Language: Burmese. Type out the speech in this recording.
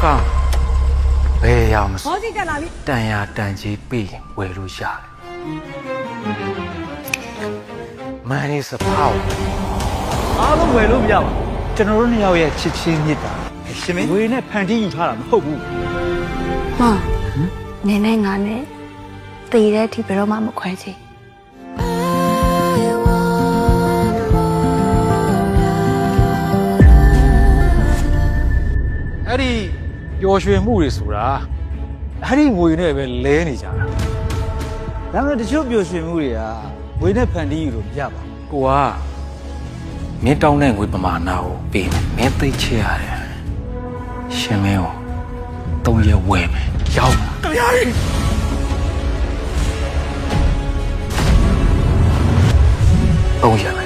ကဘယ်ရောက်မ ဘောစီတက်လာပြီ တန်ရာတန်ကြီးပြီးဝယ်လို့ရတယ်မန်လေးစဖောက် အားလုံးဝယ်လို့မရပါဘူးကျွန်တော်တို့နှစ်ယောက်ရဲ့ချစ်ချင်းမြတ်တာရှင်မင်းဝေနဲ့ဖန်တီးယူထားတာမဟုတ်ဘူး မနင်းနဲ့ငါနဲ့တည်တဲ့အထိဘယ်တော့မှမခွဲချင် အဲ့ဒီပျော်ရွှင်မှုတွေဆိုတာအဲ့ဒီငွေနဲ့ပဲလဲနေကြတာဒါပေမဲ့တချို့ပျော်ရွှင်မှုတွေကငွေနဲ့ဖန်တီးယူလို့မရပါဘူး ကိုကမင်းတောင်းတဲ့ငွေပမာဏကိုပေးမယ်မင်းသိချင်ရတယ်ရှင်မင်းကို3ရက်ဝယ်မယ်ရောက်ပါတရားကြီး3ရက်ပဲ